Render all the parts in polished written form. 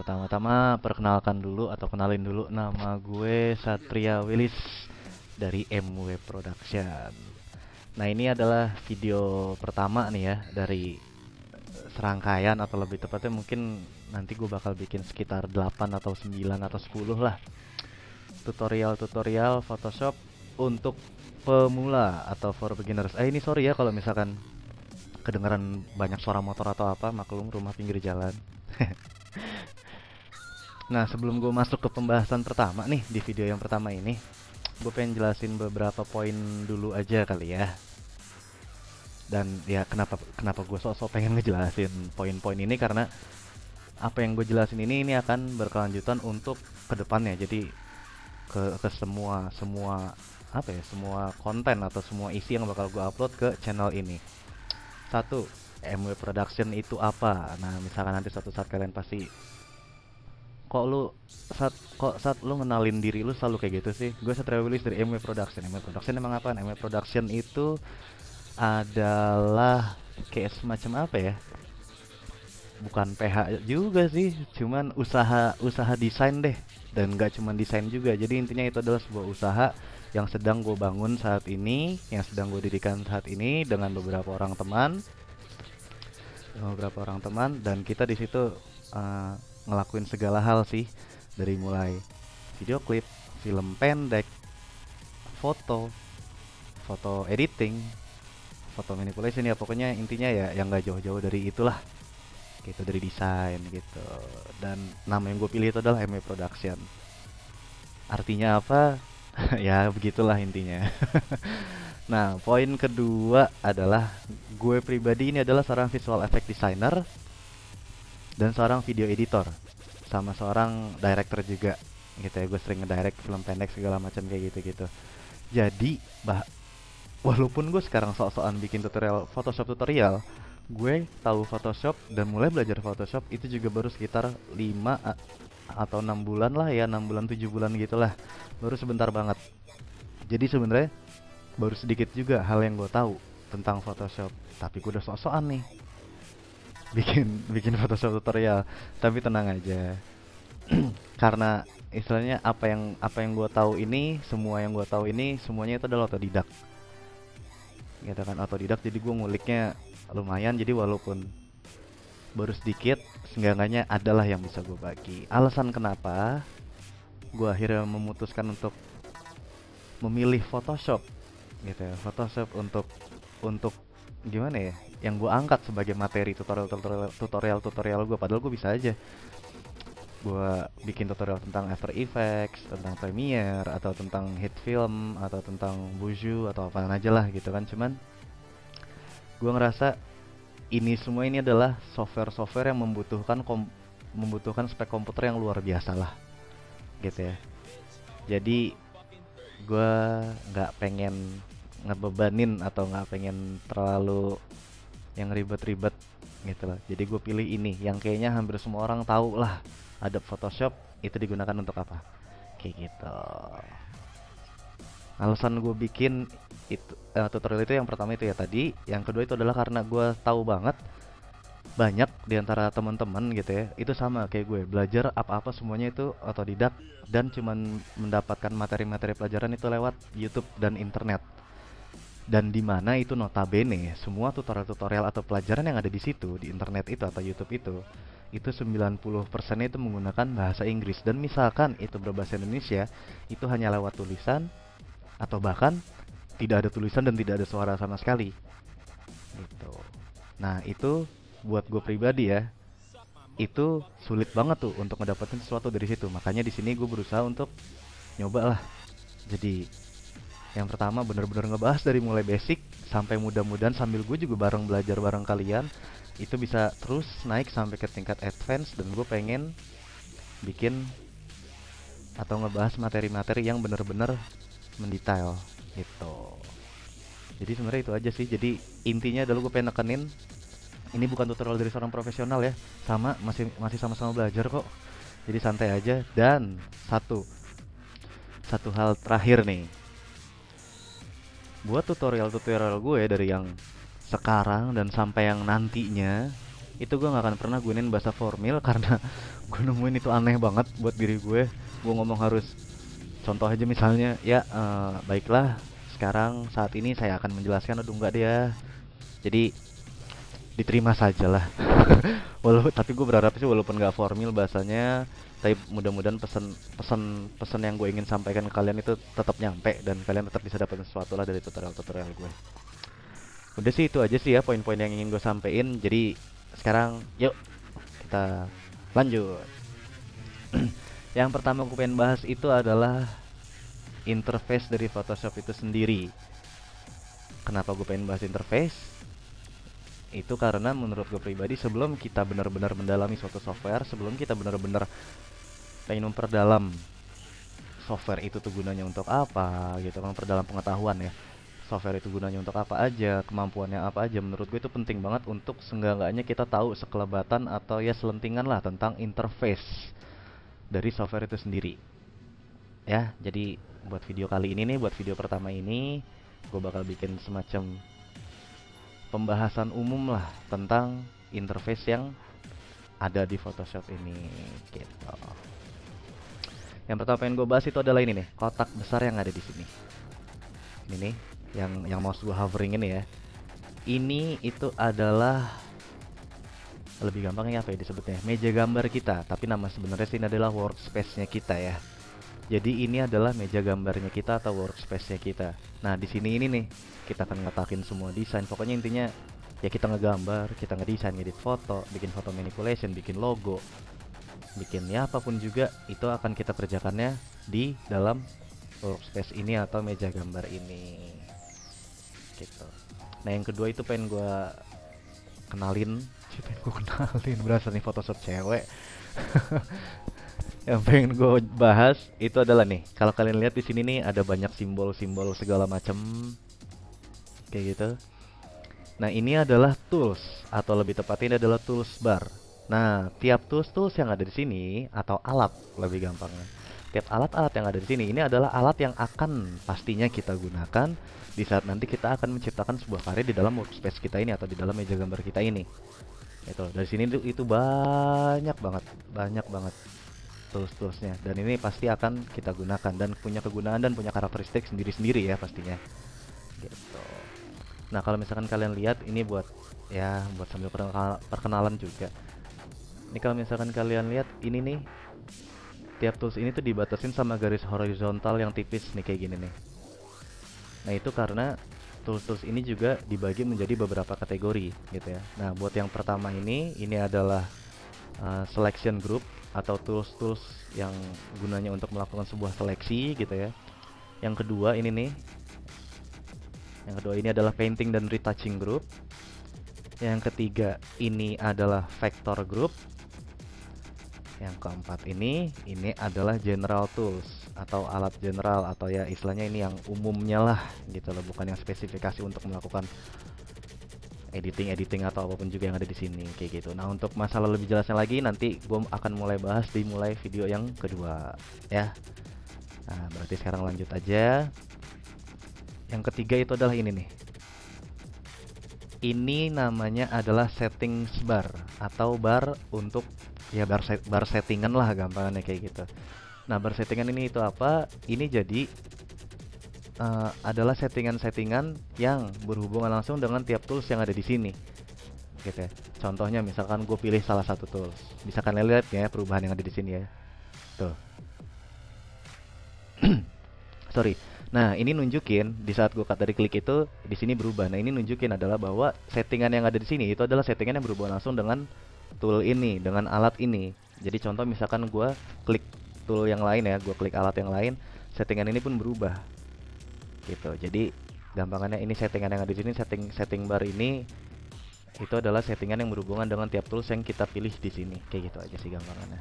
pertama-tama perkenalkan dulu atau kenalin dulu, nama gue Satria Willis dari MW Production. Nah, ini adalah video pertama nih ya dari serangkaian, atau lebih tepatnya mungkin nanti gue bakal bikin sekitar 8 atau 9 atau 10 lah tutorial-tutorial Photoshop untuk pemula atau for beginners. Ini sorry ya kalau misalkan kedengaran banyak suara motor atau apa, maklum rumah pinggir jalan. Nah, sebelum gue masuk ke pembahasan pertama nih di video yang pertama ini, gue pengen jelasin beberapa poin dulu aja kali ya. Dan ya kenapa gue sok-sok pengen ngejelasin poin-poin ini, karena apa yang gue jelasin ini akan berkelanjutan untuk kedepannya. Jadi ke semua apa ya, semua konten atau semua isi yang bakal gue upload ke channel ini. Satu, MW Production itu apa? Nah, misalkan nanti suatu saat kalian pasti, kok saat lu ngenalin diri lu selalu kayak gitu sih? Gue Satria Willis dari MW Production. MW Production emang apa? MW Production itu adalah kayak semacam apa ya? Bukan PH juga sih, cuman usaha desain deh. Dan nggak cuman desain juga. Jadi intinya itu adalah sebuah usaha yang sedang gue bangun saat ini, yang sedang gue dirikan saat ini dengan beberapa orang teman, dan kita di situ ngelakuin segala hal sih, dari mulai video klip, film pendek, foto, foto editing, foto manipulation, ya pokoknya intinya ya yang nggak jauh-jauh dari itulah, gitu, dari desain gitu. Dan nama yang gue pilih itu adalah MW Production. Artinya apa? Ya begitulah intinya. Nah, poin kedua adalah gue pribadi ini adalah seorang visual effect designer dan seorang video editor, sama seorang director juga gitu ya. Gue sering ngedirect film pendek segala macam kayak gitu-gitu. Jadi walaupun gue sekarang sok-sokan bikin tutorial Photoshop tutorial, gue tahu Photoshop dan mulai belajar Photoshop itu juga baru sekitar 5 atau 6 bulan lah ya, 6 bulan 7 bulan gitulah. Baru sebentar banget. Jadi sebenarnya baru sedikit juga hal yang gue tahu tentang Photoshop, tapi gue udah sok-sokan nih bikin bikin Photoshop tutorial. Tapi tenang aja. Karena istilahnya apa yang gue tahu ini, semua yang gue tahu ini semuanya itu adalah otodidak. Gitu kan, otodidak. Jadi gue nguliknya lumayan, jadi walaupun baru sedikit, seenggaknya adalah yang bisa gue bagi. Alasan kenapa gue akhirnya memutuskan untuk memilih Photoshop gitu ya, Photoshop untuk gimana ya, yang gue angkat sebagai materi tutorial gue, padahal gue bisa aja gue bikin tutorial tentang After Effects, tentang Premiere, atau tentang hit film, atau tentang Buju, atau apa aja lah gitu kan. Cuman gue ngerasa ini adalah software-software yang membutuhkan spek komputer yang luar biasa lah gitu ya. Jadi gue nggak pengen ngebebanin atau nggak pengen terlalu yang ribet-ribet gitu lah. Jadi gue pilih ini yang kayaknya hampir semua orang tahu lah, Adobe Photoshop itu digunakan untuk apa, kayak gitu. Alasan gue bikin itu tutorial itu, yang pertama itu ya tadi, yang kedua itu adalah karena gue tahu banget banyak diantara teman-teman gitu ya, itu sama kayak gue, belajar apa-apa semuanya itu otodidak, dan cuman mendapatkan materi-materi pelajaran itu lewat YouTube dan internet. Dan di mana itu notabene semua tutorial-tutorial atau pelajaran yang ada di situ, di internet itu atau YouTube itu 90% itu menggunakan bahasa Inggris. Dan misalkan itu berbahasa Indonesia, itu hanya lewat tulisan, atau bahkan tidak ada tulisan dan tidak ada suara sama sekali gitu. Nah, itu buat gue pribadi ya, itu sulit banget tuh untuk mendapatkan sesuatu dari situ. Makanya di sini gue berusaha untuk nyoba lah. Jadi yang pertama bener-bener ngebahas dari mulai basic sampai, mudah-mudahan sambil gue juga belajar bareng kalian, itu bisa terus naik sampai ke tingkat advance. Dan gue pengen bikin atau ngebahas materi-materi yang bener-bener mendetail gitu. Jadi sebenarnya itu aja sih. Jadi intinya adalah gue pengen nekenin, ini bukan tutorial dari seorang profesional ya, masih sama-sama belajar kok. Jadi santai aja. Dan satu hal terakhir nih, buat tutorial gue dari yang sekarang dan sampai yang nantinya, itu gue nggak akan pernah gunain bahasa formal karena gue nemuin itu aneh banget buat diri gue ngomong harus contoh aja misalnya ya, baiklah sekarang saat ini saya akan menjelaskan, aduh enggak dia, jadi diterima saja lah. Walaupun tapi gue berharap sih walaupun nggak formal bahasanya, tapi mudah-mudahan pesan yang gue ingin sampaikan ke kalian itu tetap nyampe dan kalian tetap bisa dapat sesuatu lah dari tutorial-tutorial gue. Udah sih itu aja sih ya poin-poin yang ingin gue sampein. Jadi sekarang yuk kita lanjut. Yang pertama gue pengen bahas itu adalah interface dari Photoshop itu sendiri. Kenapa gue pengen bahas interface? Itu karena menurut gue pribadi sebelum kita benar-benar mendalami suatu software, sebelum kita benar-benar pengen memperdalam software itu tuh gunanya untuk apa gitu kan, memperdalam pengetahuan ya. Software itu gunanya untuk apa aja, kemampuannya apa aja, menurut gue itu penting banget untuk seenggak-enggaknya kita tahu sekelebatan atau ya selentingan lah tentang interface dari software itu sendiri. Ya, jadi buat video kali ini nih, buat video pertama ini, gue bakal bikin semacam pembahasan umum lah tentang interface yang ada di Photoshop ini gitu. Yang pertama pengen gue bahas itu adalah ini nih, kotak besar yang ada di sini. Ini nih, yang mouse gue hovering ini ya. Ini itu adalah lebih gampangnya apa ya disebutnya? Meja gambar kita, tapi nama sebenarnya sih ini adalah workspace-nya kita ya. Jadi ini adalah meja gambarnya kita atau workspace-nya kita. Nah, di sini ini nih, kita akan ngetakin semua desain. Pokoknya intinya ya kita ngegambar, kita ngedesain, ngedit foto, bikin foto manipulation, bikin logo, bikin ya apapun juga itu akan kita kerjakannya di dalam workspace ini atau meja gambar ini. Gitu. Nah, yang kedua itu pengen gue kenalin, berasa nih Photoshop cewek. Yang pengen gue bahas itu adalah nih, kalau kalian lihat di sini nih ada banyak simbol-simbol segala macam kayak gitu. Nah, ini adalah tools atau lebih tepatnya ini adalah tools bar. Nah, tiap tools yang ada di sini atau alat lebih gampangnya. Tiap alat-alat yang ada di sini ini adalah alat yang akan pastinya kita gunakan di saat nanti kita akan menciptakan sebuah karya di dalam workspace kita ini atau di dalam meja gambar kita ini. Itu dari sini itu banyak banget tools-toolsnya, dan ini pasti akan kita gunakan dan punya kegunaan dan punya karakteristik sendiri-sendiri ya pastinya gitu. Nah, kalau misalkan kalian lihat ini buat sambil perkenalan juga. Ini kalau misalkan kalian lihat ini nih, tiap tools ini tuh dibatasin sama garis horizontal yang tipis nih kayak gini nih. Nah, itu karena tools-tools ini juga dibagi menjadi beberapa kategori gitu ya. Nah, buat yang pertama ini adalah selection group atau tools-tools yang gunanya untuk melakukan sebuah seleksi gitu ya. Yang kedua ini nih, adalah painting dan retouching group. Yang ketiga ini adalah vector group. Yang keempat ini adalah general tools atau alat general atau ya istilahnya ini yang umumnya lah gitu loh, bukan yang spesifikasi untuk melakukan editing atau apapun juga yang ada di sini kayak gitu. Nah, untuk masalah lebih jelasnya lagi nanti gue akan mulai bahas di video yang kedua ya. Nah, berarti sekarang lanjut aja. Yang ketiga itu adalah ini nih. Ini namanya adalah settings bar atau bar untuk ya bar settingan lah gampangannya kayak gitu. Nah, bar settingan ini itu apa? Ini jadi adalah settingan-settingan yang berhubungan langsung dengan tiap tools yang ada di sini gitu ya. Contohnya misalkan gue pilih salah satu tools, bisa kalian lihat ya perubahan yang ada di sini ya tuh. Sorry. Nah, ini nunjukin di saat gue dari klik itu di sini berubah. Nah, ini nunjukin adalah bahwa settingan yang ada di sini itu adalah settingan yang berhubungan langsung dengan tool ini, dengan alat ini. Jadi contoh misalkan gue klik tool yang lain ya, gue klik alat yang lain, settingan ini pun berubah gitu. Jadi gampangannya ini settingan yang ada di sini, setting bar ini itu adalah settingan yang berhubungan dengan tiap tools yang kita pilih di sini kayak gitu aja sih gampangannya.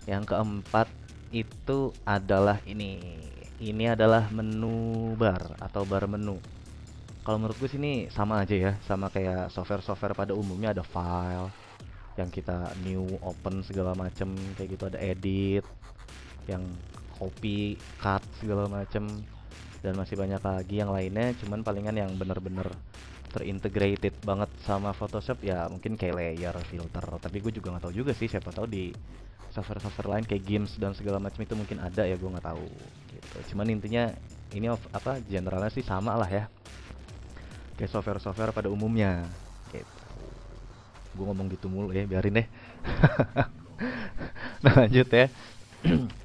Yang keempat itu adalah ini adalah menu bar atau bar menu. Kalau menurut gue sini sama aja ya, sama kayak software pada umumnya. Ada file yang kita new, open segala macem kayak gitu, ada edit, yang copy, cut segala macem, dan masih banyak lagi yang lainnya. Cuman palingan yang bener-bener terintegrated banget sama Photoshop ya mungkin kayak layer, filter. Tapi gue juga nggak tahu juga sih, siapa tahu di software-software lain kayak games dan segala macam itu mungkin ada ya, gue nggak tahu gitu. Cuman intinya ini apa generalnya sih sama lah ya, kayak software-software pada umumnya gitu. Gue ngomong gitu mulu ya, biarin deh. Nah lanjut ya.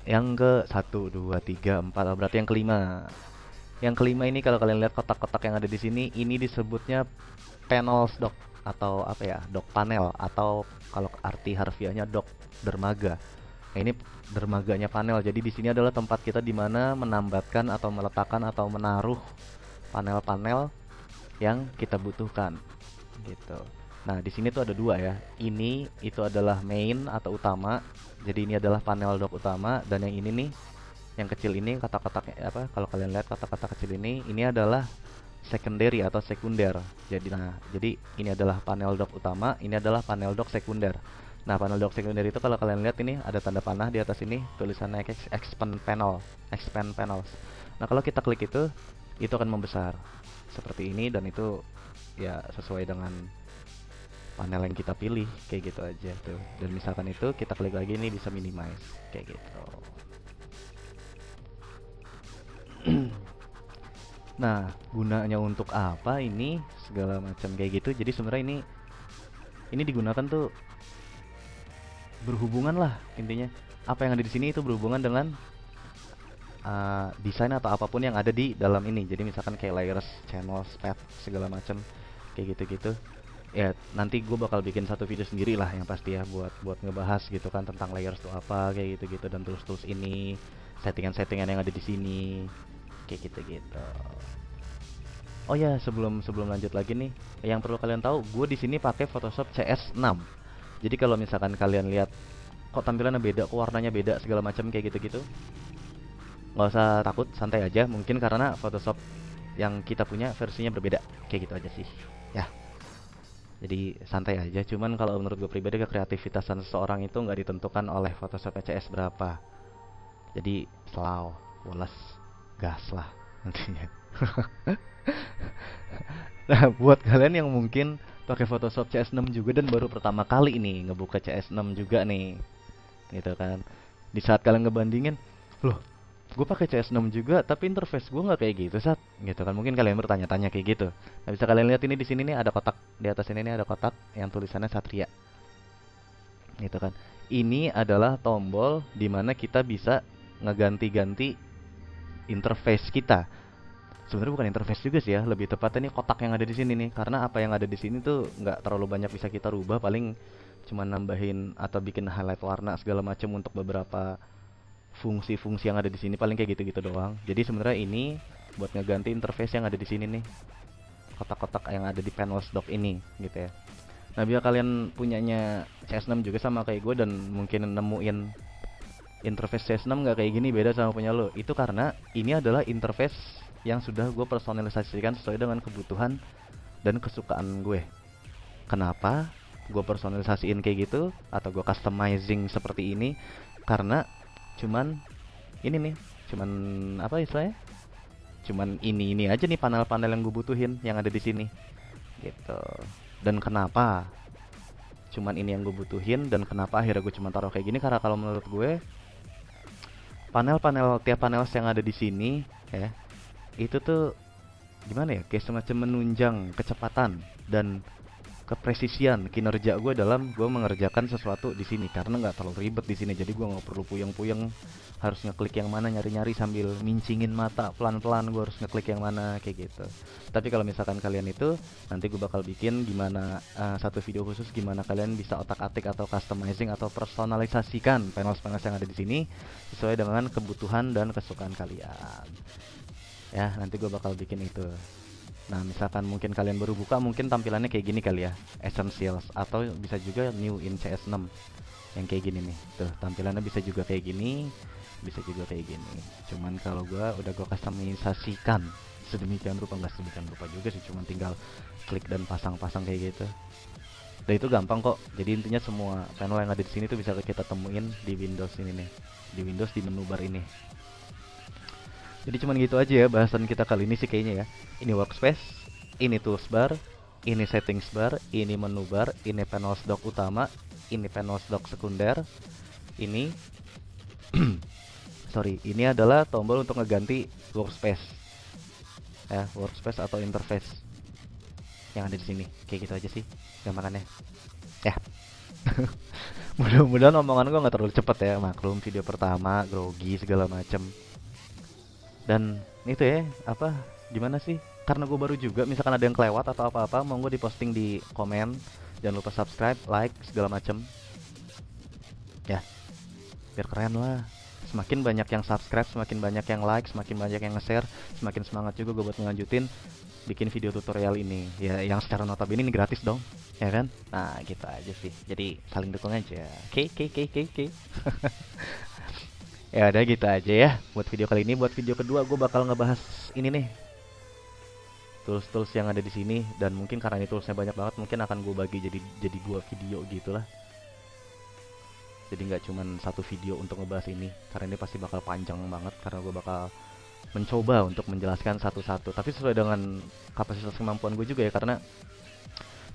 Yang ke satu, dua, tiga, empat, berarti yang kelima. Yang kelima ini kalau kalian lihat kotak-kotak yang ada di sini, ini disebutnya panels dock atau apa ya, dock panel, atau kalau arti harfiahnya dock dermaga. Nah, ini dermaganya panel. Jadi di sini adalah tempat kita di mana menambatkan atau meletakkan atau menaruh panel-panel yang kita butuhkan gitu. Nah, di sini tuh ada dua ya. Ini itu adalah main atau utama. Jadi ini adalah panel dock utama, dan yang ini nih, yang kecil ini, kotak-kotak apa, kalau kalian lihat kotak-kotak kecil ini adalah secondary atau sekunder. Jadi ini adalah panel dock utama, ini adalah panel dock sekunder. Nah, panel dock sekunder itu kalau kalian lihat ini ada tanda panah di atas ini, tulisannya expand panels. Nah, kalau kita klik itu akan membesar seperti ini, dan itu ya sesuai dengan panel yang kita pilih, kayak gitu aja tuh. Dan misalkan itu kita klik lagi, ini bisa minimize kayak gitu. Nah, gunanya untuk apa ini segala macam kayak gitu. Jadi sebenarnya ini digunakan tuh berhubungan lah intinya. Apa yang ada di sini itu berhubungan dengan desain atau apapun yang ada di dalam ini. Jadi misalkan kayak layers, channels, path segala macam kayak gitu-gitu. Ya nanti gue bakal bikin satu video sendiri lah yang pasti ya, buat ngebahas gitu kan tentang layers tuh apa kayak gitu-gitu, dan tools ini, settingan-settingan yang ada di sini kayak gitu-gitu. Oh ya, sebelum lanjut lagi nih, yang perlu kalian tahu, gue di sini pakai Photoshop CS6. Jadi kalau misalkan kalian lihat kok tampilannya beda, kok warnanya beda segala macam kayak gitu-gitu, nggak usah takut, santai aja. Mungkin karena Photoshop yang kita punya versinya berbeda, kayak gitu aja sih. Ya, jadi santai aja. Cuman kalau menurut gue pribadi, kreativitasan seseorang itu nggak ditentukan oleh Photoshop CS berapa. Jadi slow, woles, gas lah nantinya. Nah, buat kalian yang mungkin pakai Photoshop CS6 juga dan baru pertama kali nih ngebuka CS6 juga nih, gitu kan. Di saat kalian ngebandingin, loh, gue pakai CS6 juga tapi interface gue nggak kayak gitu, gitu kan. Mungkin kalian bertanya-tanya kayak gitu. Nah, bisa kalian lihat ini di sini nih ada kotak, di atas ini nih ada kotak yang tulisannya Satria, gitu kan. Ini adalah tombol dimana kita bisa ngeganti-ganti interface kita. Sebenarnya bukan interface juga sih ya, lebih tepatnya ini kotak yang ada di sini nih. Karena apa yang ada di sini tuh nggak terlalu banyak bisa kita rubah, paling cuma nambahin atau bikin highlight warna segala macam untuk beberapa fungsi-fungsi yang ada di sini, paling kayak gitu-gitu doang. Jadi sebenarnya ini buat ngeganti interface yang ada di sini nih, kotak-kotak yang ada di panels dock ini, gitu ya. Nah, biar kalian punyanya CS6 juga sama kayak gue dan mungkin nemuin interface CS6 nggak kayak gini, beda sama punya lo, itu karena ini adalah interface yang sudah gue personalisasikan sesuai dengan kebutuhan dan kesukaan gue. Kenapa gue personalisasiin kayak gitu atau gue customizing seperti ini? Karena cuman ini nih, cuman apa istilahnya? Cuman ini aja nih panel-panel yang gue butuhin yang ada di sini, gitu. Dan kenapa cuman ini yang gue butuhin dan kenapa akhirnya gue cuma taruh kayak gini? Karena kalau menurut gue tiap panel yang ada di sini ya, itu tuh gimana ya, kayak semacam menunjang kecepatan dan kepresisian kinerja gue dalam gue mengerjakan sesuatu di sini, karena nggak terlalu ribet di sini. Jadi gue nggak perlu puyeng-puyeng harus ngeklik yang mana, nyari-nyari sambil mincingin mata pelan-pelan gue harus ngeklik yang mana kayak gitu. Tapi kalau misalkan kalian itu, nanti gue bakal bikin gimana satu video khusus gimana kalian bisa otak-atik atau customizing atau personalisasikan panel-panel yang ada di sini sesuai dengan kebutuhan dan kesukaan kalian. Ya, nanti gue bakal bikin itu. Nah, misalkan mungkin kalian baru buka, mungkin tampilannya kayak gini kali ya, Essentials, atau bisa juga New in CS6 yang kayak gini nih. Tuh, tampilannya bisa juga kayak gini, bisa juga kayak gini. Cuman kalau gue udah gue customisasikan sedemikian rupa, nggak sedemikian rupa juga sih, cuman tinggal klik dan pasang-pasang kayak gitu. Dan itu gampang kok. Jadi intinya semua panel yang ada di sini tuh bisa kita temuin di Windows ini nih, di Windows di menu bar ini. Jadi cuman gitu aja ya bahasan kita kali ini sih kayaknya ya. Ini workspace, ini tools bar, ini settings bar, ini menu bar, ini panel dock utama, ini panel dock sekunder, ini sorry, ini adalah tombol untuk ngeganti workspace ya, workspace atau interface yang ada di sini. Kayak gitu aja sih gambarannya ya. Mudah-mudahan omongan gue nggak terlalu cepet ya, maklum video pertama grogi segala macem. Dan itu ya, apa gimana sih, karena gue baru juga, misalkan ada yang kelewat atau apa-apa, mau gue diposting di komen. Jangan lupa subscribe, like, segala macem ya, biar keren lah. Semakin banyak yang subscribe, semakin banyak yang like, semakin banyak yang nge-share, semakin semangat juga gue buat ngelanjutin bikin video tutorial ini ya, yang secara notabene ini gratis dong ya kan. Nah gitu aja sih, jadi saling dukung aja. Oke. Ya udah gitu aja ya buat video kali ini. Buat video kedua gue bakal ngebahas ini nih, tools-tools yang ada di sini, dan mungkin karena ini toolsnya banyak banget, mungkin akan gue bagi jadi 2 video gitulah. Jadi nggak cuman 1 video untuk ngebahas ini, karena ini pasti bakal panjang banget, karena gue bakal mencoba untuk menjelaskan satu-satu, tapi sesuai dengan kapasitas kemampuan gue juga ya, karena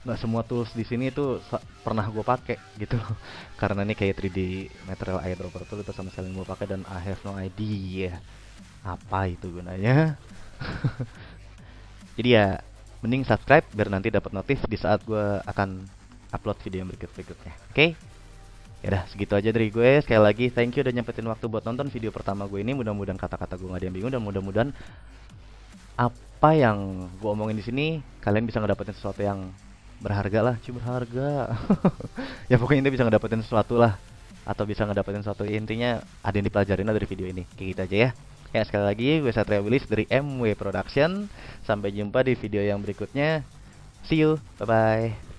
nggak semua tools di sini itu pernah gue pakai gitu loh. Karena ini kayak 3D material eyedropper tool itu sama sekali gue pakai, dan I have no idea apa itu gunanya. Jadi ya mending subscribe biar nanti dapat notif di saat gue akan upload video yang berikutnya. Oke? Ya udah segitu aja dari gue. Sekali lagi thank you udah nyempetin waktu buat nonton video pertama gue ini. Mudah-mudahan kata-kata gue gak ada yang bingung, dan mudah-mudahan apa yang gue omongin di sini kalian bisa ngedapetin sesuatu yang berharga lah, berharga. Ya pokoknya intinya bisa ngedapetin sesuatu lah, atau bisa ngedapetin sesuatu, intinya ada yang dipelajarin lah dari video ini. Kayak gitu aja ya. Ya sekali lagi gue Satria Willis dari MW Production. Sampai jumpa di video yang berikutnya. See you, bye bye.